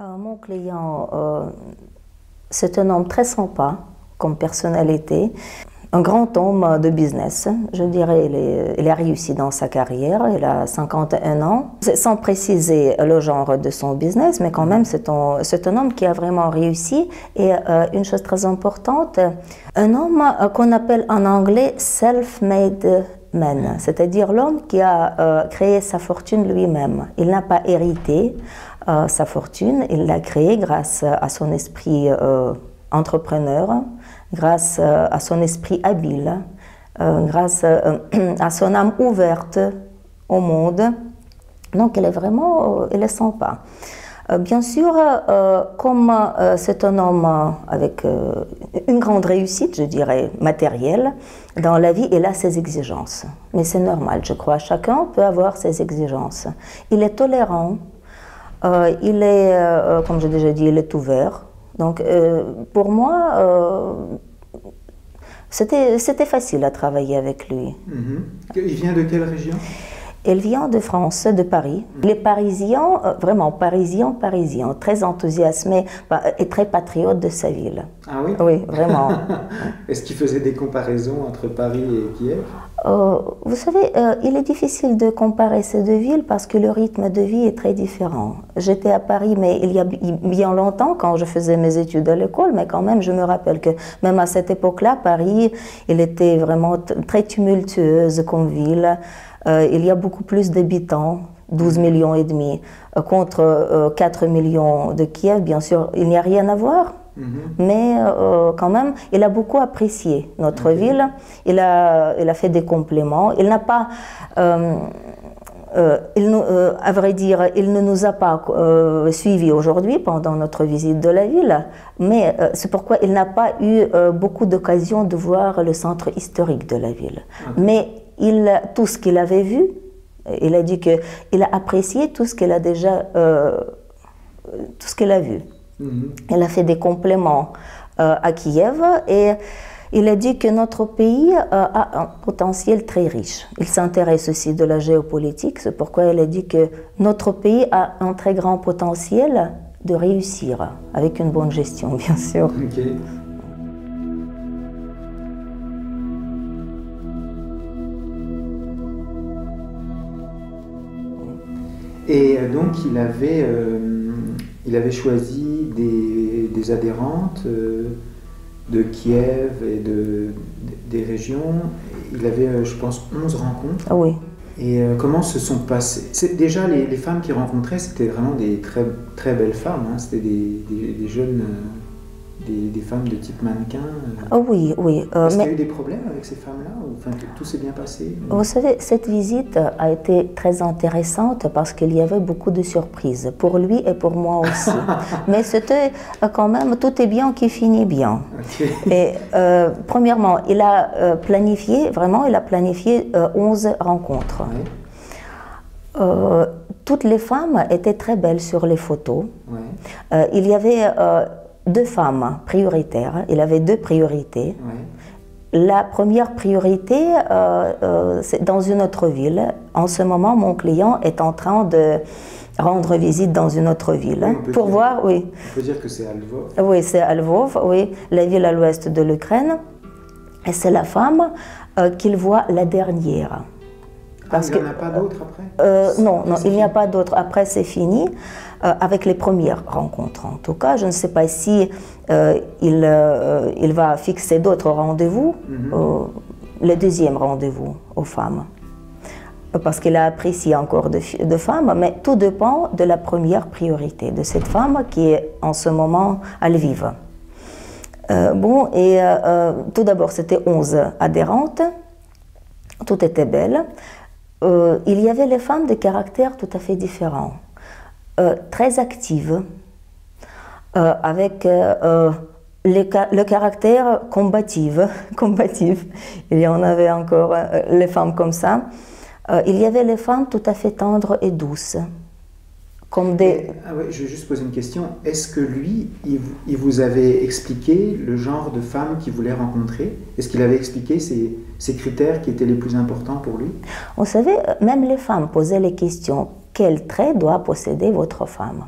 Mon client, c'est un homme très sympa comme personnalité, un grand homme de business. Je dirais il a réussi dans sa carrière, il a 51 ans. Sans préciser le genre de son business, mais quand même c'est un homme qui a vraiment réussi. Et une chose très importante, un homme qu'on appelle en anglais self-made man, c'est-à-dire l'homme qui a créé sa fortune lui-même. Il n'a pas hérité sa fortune, il l'a créée grâce à son esprit entrepreneur, grâce à son esprit habile, grâce à son âme ouverte au monde. Donc elle est sympa. Bien sûr, comme c'est un homme avec une grande réussite, je dirais, matérielle, dans la vie, il a ses exigences. Mais c'est normal, je crois. Chacun peut avoir ses exigences. Il est tolérant, il est, comme j'ai déjà dit, il est ouvert. Donc, pour moi, c'était facile à travailler avec lui. Il vient de quelle région? Il vient de France, de Paris. Les Parisiens, vraiment parisiens, très enthousiasmés et très patriotes de sa ville. Ah oui? Oui, vraiment. Est-ce qu'il faisait des comparaisons entre Paris et Kiev? Vous savez, il est difficile de comparer ces deux villes parce que le rythme de vie est très différent. J'étais à Paris, mais il y a bien longtemps, quand je faisais mes études à l'école, mais quand même, je me rappelle que même à cette époque-là, Paris, il était vraiment très tumultueuse comme ville. Il y a beaucoup plus d'habitants, 12 millions et demi, contre 4 millions de Kiev. Bien sûr, il n'y a rien à voir. Mais quand même, il a beaucoup apprécié notre ville. Il a fait des compliments. Il n'a pas, à vrai dire, il ne nous a pas suivis aujourd'hui pendant notre visite de la ville. Mais c'est pourquoi il n'a pas eu beaucoup d'occasions de voir le centre historique de la ville. Mais tout ce qu'il avait vu, il a dit qu'il a apprécié tout ce qu'il a déjà, tout ce qu'il a vu. Il a fait des compliments à Kiev et il a dit que notre pays a un potentiel très riche. Il s'intéresse aussi de la géopolitique, c'est pourquoi il a dit que notre pays a un très grand potentiel de réussir, avec une bonne gestion, bien sûr. Okay. Et donc il avait choisi des adhérentes de Kiev et des régions. Il avait, je pense, 11 rencontres. Ah oui. Et comment se sont passées... Déjà, les femmes qu'il rencontrait, c'était vraiment des très, très belles femmes. Hein. C'était des jeunes... Des femmes de type mannequin. Oui, oui. Est-ce qu'il y a eu des problèmes avec ces femmes-là? Enfin, tout s'est bien passé? Vous savez, cette visite a été très intéressante parce qu'il y avait beaucoup de surprises, pour lui et pour moi aussi. Mais c'était quand même, tout est bien qui finit bien. Okay. Et premièrement, il a planifié 11 rencontres. Oui. Toutes les femmes étaient très belles sur les photos. Oui. Il y avait... deux femmes prioritaires, il avait deux priorités. Oui. La première priorité, c'est dans une autre ville. En ce moment, mon client est en train de rendre visite dans une autre ville pour voir, oui. On peut dire que c'est à Lvov. Oui, c'est à Lvov, oui, la ville à l'ouest de l'Ukraine. Et c'est la femme qu'il voit la dernière. Parce il n'y en a pas d'autres après? Non, il n'y a pas d'autres. Après, c'est fini. Avec les premières rencontres, en tout cas, je ne sais pas si il va fixer d'autres rendez-vous, le deuxième rendez-vous aux femmes. Parce qu'il a apprécié encore de femmes, mais tout dépend de la première priorité, de cette femme qui est en ce moment à Lviv. Bon, et tout d'abord, c'était 11 adhérentes. Tout était belle. Il y avait les femmes de caractère tout à fait différents. Très actives, avec le caractère combatif. Il y en avait encore les femmes comme ça. Il y avait les femmes tout à fait tendres et douces. Comme des... ouais, je vais juste poser une question. Est-ce que lui, il vous avait expliqué le genre de femmes qu'il voulait rencontrer? Est-ce qu'il avait expliqué ces critères qui étaient les plus importants pour lui? Vous savez, même les femmes posaient les questions. Quel trait doit posséder votre femme?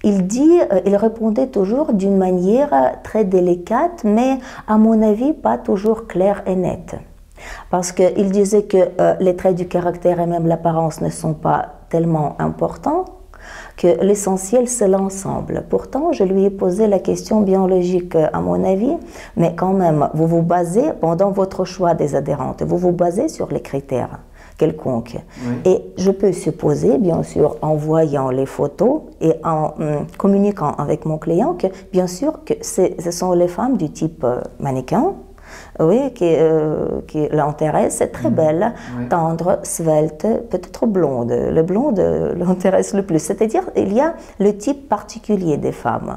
Il répondait toujours d'une manière très délicate, mais à mon avis pas toujours claire et nette. Parce qu'il disait que les traits du caractère et même l'apparence ne sont pas tellement importants, que l'essentiel c'est l'ensemble. Pourtant, je lui ai posé la question bien logique à mon avis, mais quand même, vous vous basez, pendant votre choix des adhérentes, vous vous basez sur les critères quelconques. Oui. Et je peux supposer, bien sûr, en voyant les photos et en communiquant avec mon client, que bien sûr que ce sont les femmes du type mannequin, oui, qui l'intéresse, c'est très belle, oui. Tendre, svelte, peut-être blonde. Le blonde l'intéresse le plus. C'est-à-dire, il y a le type particulier des femmes.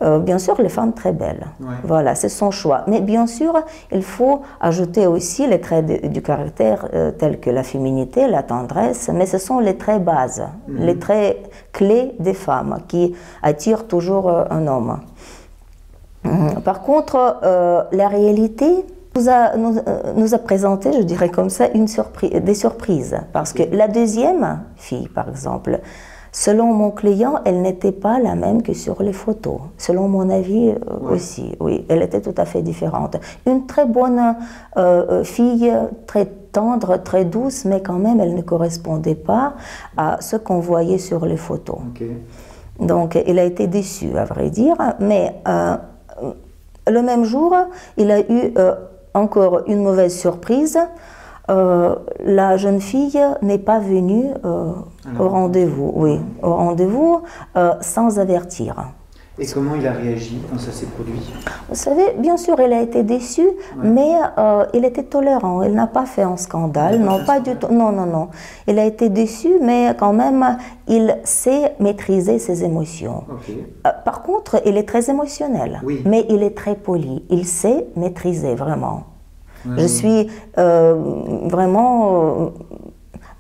Bien sûr, les femmes très belles. Oui. Voilà, c'est son choix. Mais bien sûr, il faut ajouter aussi les traits du caractère tels que la féminité, la tendresse, mais ce sont les traits bases, les traits clés des femmes qui attirent toujours un homme. Par contre, la réalité nous a présenté, je dirais comme ça, des surprises. Parce que la deuxième fille, par exemple, selon mon client, elle n'était pas la même que sur les photos. Selon mon avis aussi, oui, elle était tout à fait différente. Une très bonne fille, très tendre, très douce, mais quand même, elle ne correspondait pas à ce qu'on voyait sur les photos. Okay. Donc, il a été déçu, à vrai dire, mais le même jour, il a eu encore une mauvaise surprise. La jeune fille n'est pas venue au rendez-vous, oui, au rendez-vous sans avertir. Et comment il a réagi quand ça s'est produit? Vous savez, bien sûr, il a été déçu, mais il était tolérant. Il n'a pas fait un scandale, non, pas du tout. Non, non, non. Il a été déçu, mais quand même, il sait maîtriser ses émotions. Okay. Par contre, il est très émotionnel, mais il est très poli. Il sait maîtriser vraiment. Je suis vraiment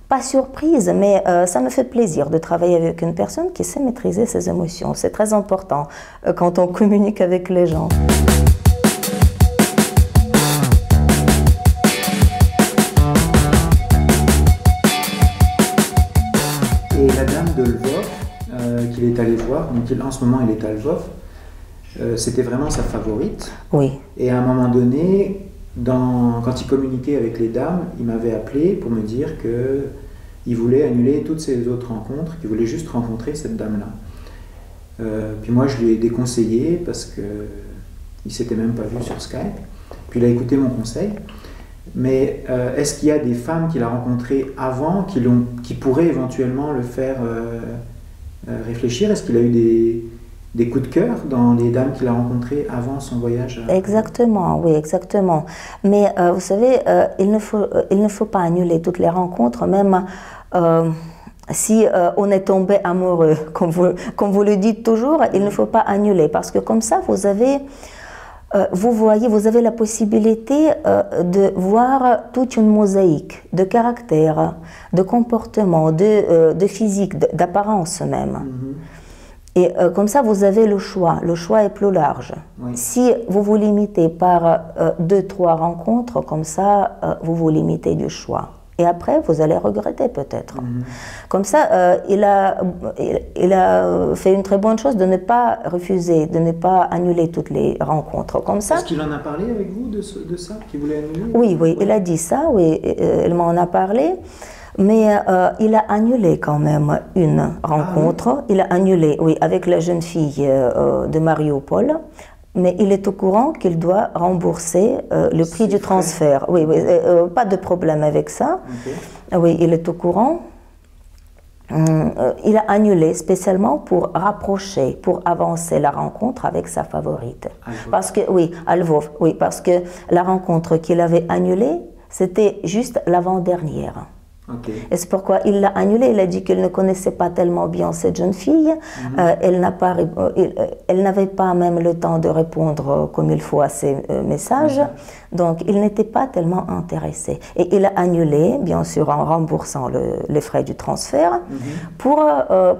pas surprise, mais ça me fait plaisir de travailler avec une personne qui sait maîtriser ses émotions. C'est très important quand on communique avec les gens. Et la dame de Lvov, qu'il est allé voir, donc en ce moment il est à Lvov, c'était vraiment sa favorite. Oui. Et à un moment donné, quand il communiquait avec les dames, il m'avait appelé pour me dire qu'il voulait annuler toutes ses autres rencontres, qu'il voulait juste rencontrer cette dame-là. Puis moi, je lui ai déconseillé parce qu'il ne s'était même pas vu sur Skype. Puis il a écouté mon conseil. Mais est-ce qu'il y a des femmes qu'il a rencontrées avant qui pourraient éventuellement le faire réfléchir? Est-ce qu'il a eu des coups de cœur dans les dames qu'il a rencontrées avant son voyage? Exactement, oui, exactement. Mais vous savez, il ne faut pas annuler toutes les rencontres, même si on est tombé amoureux, comme vous le dites toujours, il ne faut pas annuler, parce que comme ça, vous avez la possibilité de voir toute une mosaïque de caractère, de comportement, de physique, d'apparence même. Et comme ça, vous avez le choix est plus large. Oui. Si vous vous limitez par 2-3 rencontres, comme ça, vous vous limitez du choix. Et après, vous allez regretter peut-être. Comme ça, il a fait une très bonne chose de ne pas refuser, de ne pas annuler toutes les rencontres. Comme ça. Est-ce qu'il en a parlé avec vous de ça, qu'il voulait annuler? Oui, il a dit ça, oui, il m'en a parlé. Mais il a annulé quand même une rencontre. Ah, oui. Il a annulé, oui, avec la jeune fille de Mariupol. Mais il est au courant qu'il doit rembourser le prix du transfert. Oui, pas de problème avec ça. Okay. Oui, il est au courant. Il a annulé spécialement pour rapprocher, pour avancer la rencontre avec sa favorite. Parce que, oui, à Lvov, oui, parce que la rencontre qu'il avait annulée, c'était juste l'avant-dernière. Okay. Et c'est pourquoi il l'a annulé. Il a dit qu'il ne connaissait pas tellement bien cette jeune fille. Elle n'avait pas même le temps de répondre comme il faut à ses messages. Donc, il n'était pas tellement intéressé. Et il a annulé, bien sûr, en remboursant les frais du transfert, pour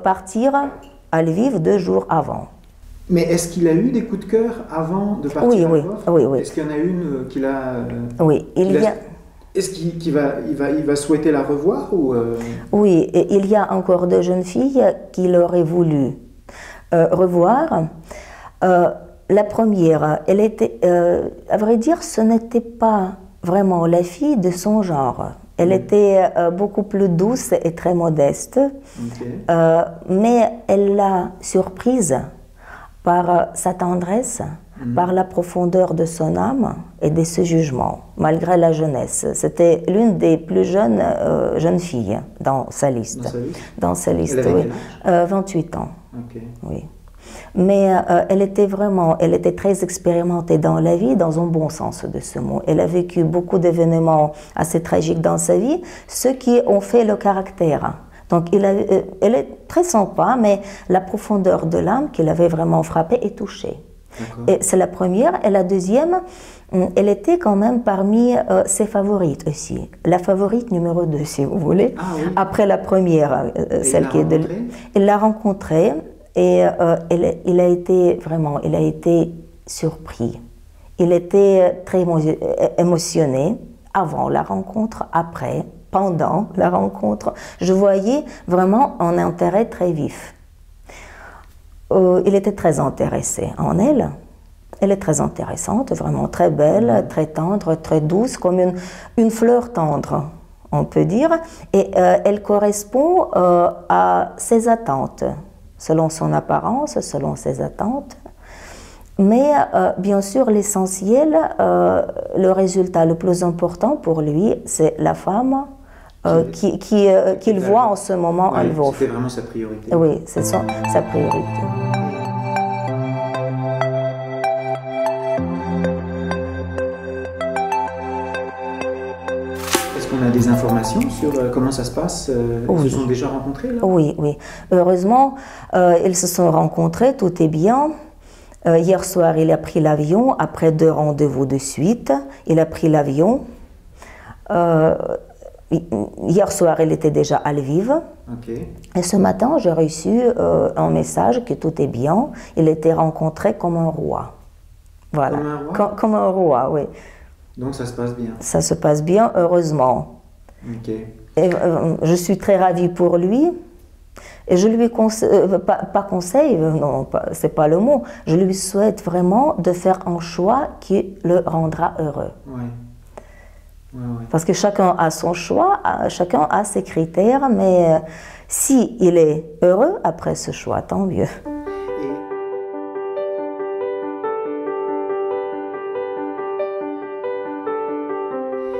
partir à Lviv 2 jours avant. Mais est-ce qu'il a eu des coups de cœur avant de partir à Lvov? Oui. Est-ce qu'il y en a une qu'il a... Oui, il y a... Est-ce qu'il va souhaiter la revoir ou Oui, et il y a encore 2 jeunes filles qu'il aurait voulu revoir. La première, elle était, à vrai dire, ce n'était pas vraiment la fille de son genre. Elle était beaucoup plus douce et très modeste, mais elle l'a surprise par sa tendresse, par la profondeur de son âme et de ses jugements, malgré la jeunesse. C'était l'une des plus jeunes jeunes filles dans sa liste. Dans sa liste, elle avait oui. quel âge 28 ans. Oui. Mais elle était très expérimentée dans la vie, dans un bon sens de ce mot. Elle a vécu beaucoup d'événements assez tragiques dans sa vie, ce qui ont fait le caractère. Donc elle est très sympa, mais la profondeur de l'âme qui l'avait vraiment frappée et touchée. Et c'est la première. Et la deuxième, elle était quand même parmi ses favorites aussi. La favorite numéro 2, si vous voulez. Ah, oui. Après la première, celle qui est de... Il l'a rencontrée. Et il a été surpris. Il était très émotionné avant la rencontre, après, pendant la rencontre. Je voyais vraiment un intérêt très vif. Il était très intéressé en elle. Elle est très intéressante, vraiment très belle, très tendre, très douce, comme une fleur tendre, on peut dire. Et elle correspond à ses attentes, selon son apparence, selon ses attentes. Mais bien sûr, l'essentiel, le résultat le plus important pour lui, c'est la femme qu'il voit en ce moment en Lvov. C'était vraiment sa priorité. Oui, c'est sa priorité. On a des informations sur comment ça se passe? Ils se sont déjà rencontrés là? Oui, oui. Heureusement, ils se sont rencontrés, tout est bien. Hier soir, il a pris l'avion, après 2 rendez-vous de suite. Il a pris l'avion. Hier soir, il était déjà à Lviv. Et ce matin, j'ai reçu un message que tout est bien. Il était rencontré comme un roi. Voilà. Comme un roi? Comme un roi, oui. Donc ça se passe bien? Ça se passe bien, heureusement. Et, je suis très ravie pour lui. Et je lui pas conseille, non, c'est pas le mot. Je lui souhaite vraiment de faire un choix qui le rendra heureux. Parce que chacun a son choix, chacun a ses critères, mais si il est heureux après ce choix, tant mieux.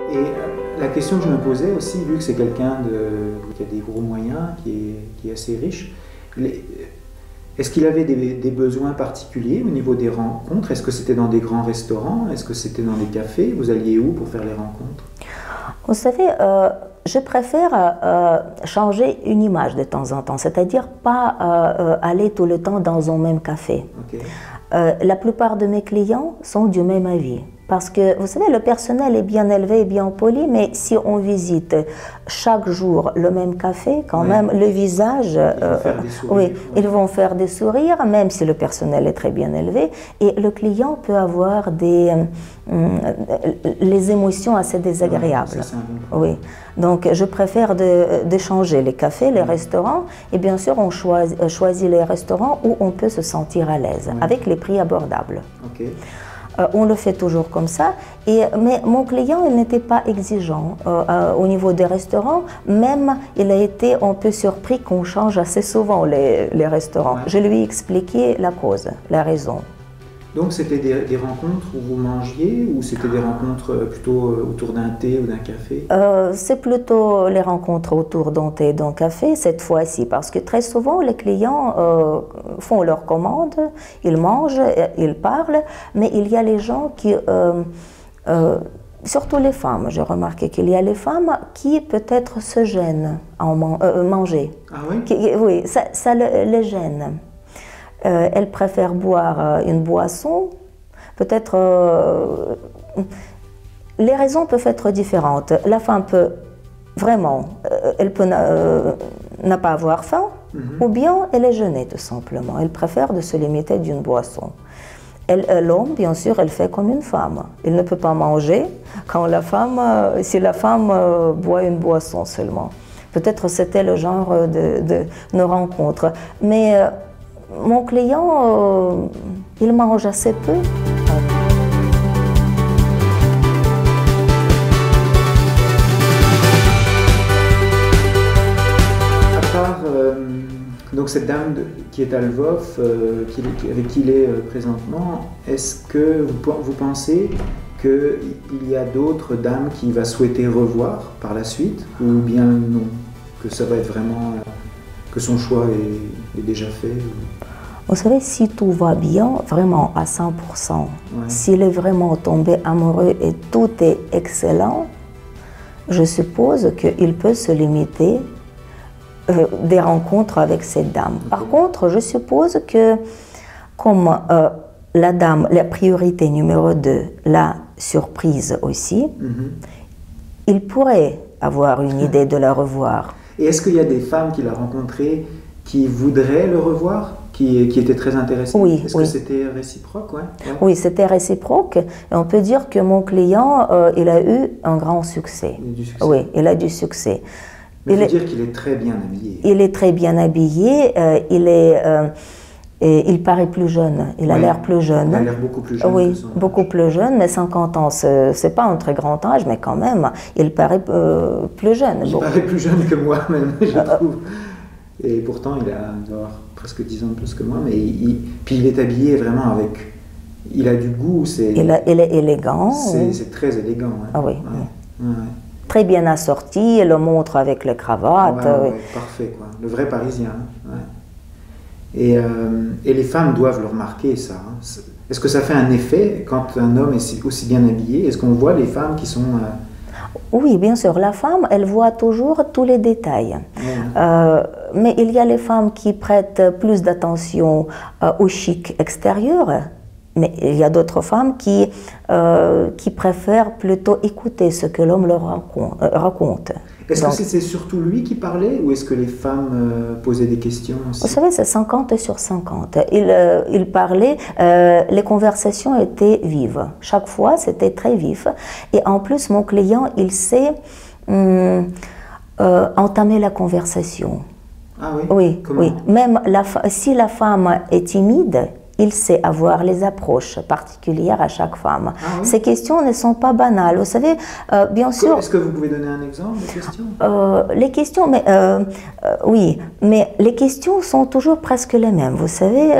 Et la question que je me posais aussi, vu que c'est quelqu'un qui a des gros moyens, qui est assez riche, est-ce qu'il avait des besoins particuliers au niveau des rencontres? Est-ce que c'était dans des grands restaurants? Est-ce que c'était dans des cafés? Vous alliez où pour faire les rencontres? Vous savez, je préfère changer une image de temps en temps, c'est-à-dire pas aller tout le temps dans un même café. La plupart de mes clients sont du même avis. Parce que, vous savez, le personnel est bien élevé et bien poli, mais si on visite chaque jour le même café, quand même, le visage... ils vont faire des sourires, même si le personnel est très bien élevé. Et le client peut avoir les émotions assez désagréables. Oui. Donc, je préfère de changer les cafés, les restaurants. Et bien sûr, on choisit les restaurants où on peut se sentir à l'aise, avec les prix abordables. On le fait toujours comme ça, mais mon client, il n'était pas exigeant au niveau des restaurants. Même, il a été un peu surpris qu'on change assez souvent les restaurants. Je lui ai expliqué la cause, la raison. Donc c'était des rencontres où vous mangiez, ou c'était des rencontres plutôt autour d'un thé ou d'un café? C'est plutôt les rencontres autour d'un thé et d'un café cette fois-ci, parce que très souvent les clients font leurs commandes, ils mangent, ils parlent, mais il y a les gens qui, surtout les femmes, j'ai remarqué qu'il y a les femmes qui peut-être se gênent à manger. Ah oui? Oui, ça les gêne. Elle préfère boire une boisson, peut-être... les raisons peuvent être différentes. La femme peut vraiment, elle peut n'a pas avoir faim, ou bien elle est gênée tout simplement. Elle préfère de se limiter d'une boisson. L'homme, bien sûr, elle fait comme une femme. Il ne peut pas manger quand si la femme boit une boisson seulement. Peut-être c'était le genre de nos rencontres. Mais mon client, il mange assez peu. À part donc cette dame qui est à Lvov, avec qui il est présentement, est-ce que vous pensez qu'il y a d'autres dames qu'il va souhaiter revoir par la suite, ou bien non, que ça va être vraiment, que son choix est déjà fait? Vous savez, si tout va bien, vraiment à 100%, s'il est vraiment tombé amoureux et tout est excellent, je suppose qu'il peut se limiter des rencontres avec cette dame. Par contre, je suppose que comme la dame, la priorité numéro 2, la surprise aussi, il pourrait avoir une idée de la revoir. Et est-ce qu'il y a des femmes qu'il a rencontrées qui voudraient le revoir, qui étaient très intéressées? Oui. Est-ce que c'était réciproque? Ouais. Oui, c'était réciproque. Et on peut dire que mon client, il a eu un grand succès. Il a du succès. Oui, il a du succès. Mais il faut dire qu'il est très bien habillé. Il est très bien habillé, il paraît plus jeune, il a l'air plus jeune. Il a l'air beaucoup plus jeune. Oui, beaucoup plus jeune, mais 50 ans, c'est pas un très grand âge, mais quand même, il paraît plus jeune. Il paraît plus jeune que moi même, je trouve. Et pourtant, il doit avoir presque 10 ans de plus que moi, mais puis il est habillé vraiment avec... Il a du goût, il est élégant. C'est très élégant. Hein. Ah oui. Ouais. Très bien assorti, il le montre avec les cravates. Parfait, quoi. Le vrai Parisien. Hein. Et les femmes doivent le remarquer, ça. Hein. Est-ce que ça fait un effet quand un homme est aussi bien habillé? Est-ce qu'on voit les femmes qui sont... Oui, bien sûr. La femme, elle voit toujours tous les détails. Mais il y a les femmes qui prêtent plus d'attention au chic extérieur. Mais il y a d'autres femmes qui préfèrent plutôt écouter ce que l'homme leur raconte. Est-ce que c'est surtout lui qui parlait, ou est-ce que les femmes posaient des questions aussi? Vous savez, c'est 50 sur 50. Il parlait, les conversations étaient vives. Chaque fois, c'était très vif. Et en plus, mon client, il sait entamer la conversation. Ah oui? Oui, comment? oui. Même si la femme est timide, il sait avoir les approches particulières à chaque femme. Ah, oui? Ces questions ne sont pas banales. Vous savez, bien sûr... Est-ce que vous pouvez donner un exemple de questions? Les questions, oui, mais les questions sont toujours presque les mêmes, vous savez,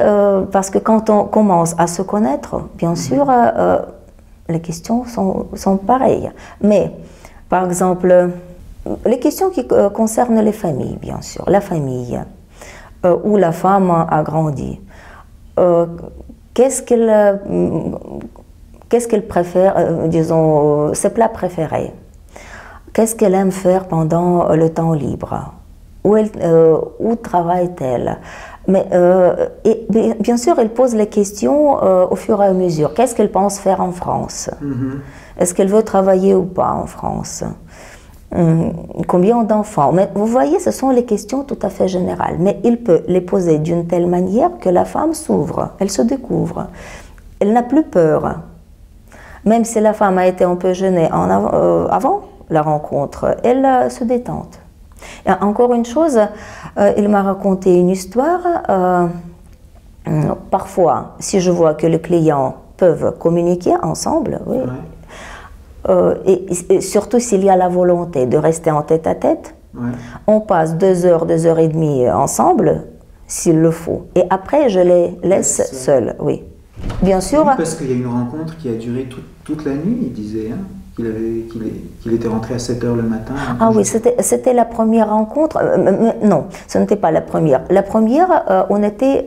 parce que quand on commence à se connaître, bien sûr, les questions sont pareilles. Mais, par exemple, les questions qui concernent les familles, bien sûr, la famille, où la femme a grandi. Qu'est-ce qu'elle préfère, disons, ses plats préférés? Qu'est-ce qu'elle aime faire pendant le temps libre? Où travaille-t-elle? Mais et bien sûr, elle pose les questions au fur et à mesure. Qu'est-ce qu'elle pense faire en France? Est-ce qu'elle veut travailler ou pas en France? Combien d'enfants? Mais vous voyez, ce sont les questions tout à fait générales. Mais il peut les poser d'une telle manière que la femme s'ouvre, elle se découvre. Elle n'a plus peur. Même si la femme a été un peu gênée avant la rencontre, elle se détente. Et encore une chose, il m'a raconté une histoire. Parfois, si je vois que les clients peuvent communiquer ensemble, oui. Et surtout s'il y a la volonté de rester en tête-à-tête, on passe 2 heures, 2 heures et demie ensemble, s'il le faut. Et après, je les laisse seuls, oui. Bien sûr. Oui, parce qu'il y a une rencontre qui a duré toute la nuit, il disait, hein, qu'il était rentré à 7 heures le matin. Ah oui, c'était la première rencontre. Non, ce n'était pas la première. La première, on était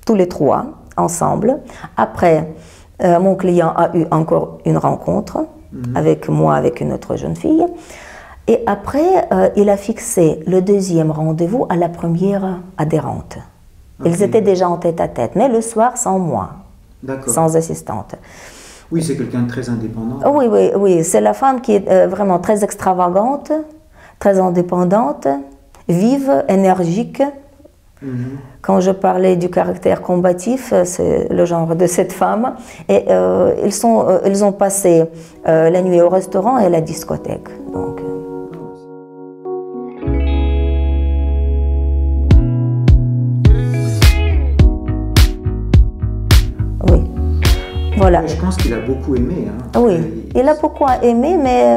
tous les 3 ensemble. Après, mon client a eu encore une rencontre avec moi, avec une autre jeune fille. Et après, il a fixé le 2e rendez-vous à la première adhérente. Ils étaient déjà en tête-à-tête, mais le soir sans moi, sans assistante. Oui, c'est quelqu'un de très indépendant. Oui, c'est la femme qui est vraiment très extravagante, très indépendante, vive, énergique. Quand je parlais du caractère combatif, c'est le genre de cette femme. Et ils ont passé la nuit au restaurant et à la discothèque. Donc, Voilà. Je pense qu'il a beaucoup aimé. Hein. Oui, il a beaucoup aimé, mais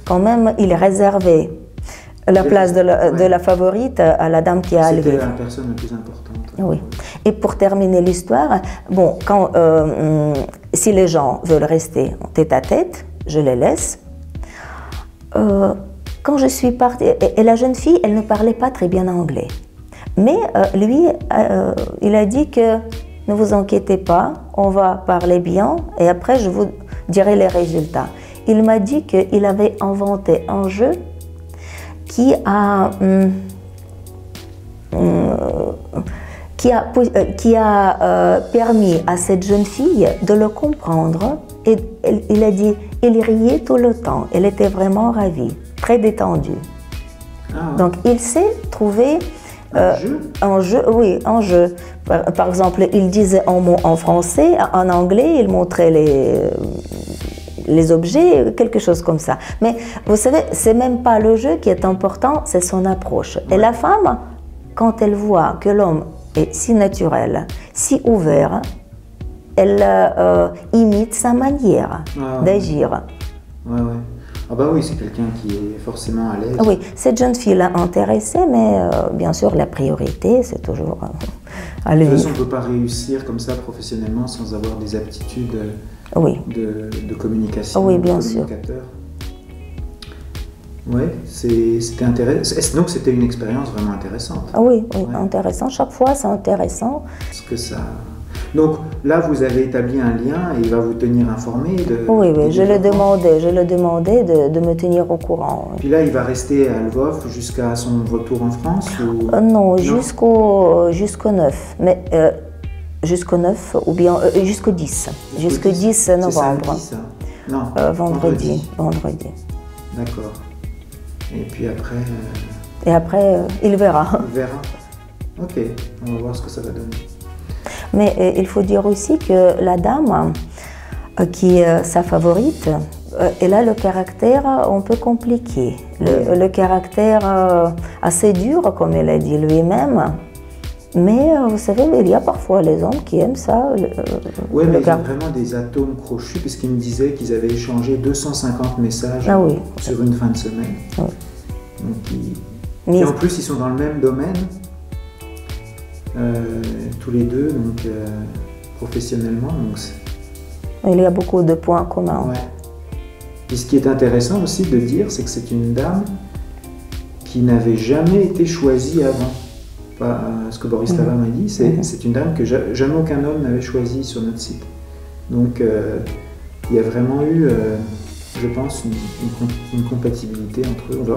quand même, il réservait la place de la favorite à la dame qui a élevé. C'était la personne la plus importante. Oui. Et pour terminer l'histoire, bon, si les gens veulent rester en tête-à-tête, je les laisse. Quand je suis partie, et la jeune fille, elle ne parlait pas très bien anglais. Mais lui, il a dit que ne vous inquiétez pas, on va parler bien et après je vous dirai les résultats. Il m'a dit qu'il avait inventé un jeu qui a permis à cette jeune fille de le comprendre. Et il a dit, il riait tout le temps, elle était vraiment ravie, très détendue. Ah. Donc il sait trouver un jeu, oui, un jeu. Par exemple, il disait un mot en français, en anglais, il montrait les objets, quelque chose comme ça. Mais vous savez, c'est même pas le jeu qui est important, c'est son approche. Ouais. Et la femme, quand elle voit que l'homme est si naturel, si ouvert, elle imite sa manière d'agir. Ouais, ouais. Ah bah oui, c'est quelqu'un qui est forcément à l'aise. Oui, cette jeune fille l'a intéressée, mais bien sûr, la priorité, c'est toujours à lui. De toute façon, on ne peut pas réussir comme ça professionnellement sans avoir des aptitudes de communication. Oui, bien sûr. Oui, c'était intéressant. Donc, c'était une expérience vraiment intéressante. Oui, oui, ouais. Intéressant. Chaque fois, c'est intéressant. Parce que ça... Donc là, vous avez établi un lien et il va vous tenir informé de... Oui, oui, je le demandais de me tenir au courant. Puis là, il va rester à Lvov jusqu'à son retour en France ou... Non, jusqu'au 9. Mais jusqu'au 9 ou bien jusqu'au 10. Jusqu'au 10 novembre. C'est samedi, ça? Non, vendredi. D'accord. Et puis après... Et après, il verra. Il verra. Ok, on va voir ce que ça va donner. Mais il faut dire aussi que la dame, qui est sa favorite, elle a le caractère un peu compliqué, le caractère assez dur, comme elle a dit lui-même. Mais vous savez, il y a parfois les hommes qui aiment ça. Oui, mais ils ont vraiment des atomes crochus, puisqu'ils me disaient qu'ils avaient échangé 250 messages sur une fin de semaine. Oui. Donc, et en plus, ils sont dans le même domaine. Tous les deux, donc professionnellement. Donc il y a beaucoup de points communs. Ouais. Et ce qui est intéressant aussi de dire, c'est que c'est une dame qui n'avait jamais été choisie avant. Pas ce que Boris Tava m'a dit, c'est une dame que jamais aucun homme n'avait choisie sur notre site. Donc il y a vraiment eu, je pense, une compatibilité entre eux.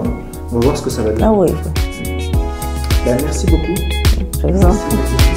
On va voir ce que ça va donner. Ah oui. Ben, merci beaucoup. Je vous en prie.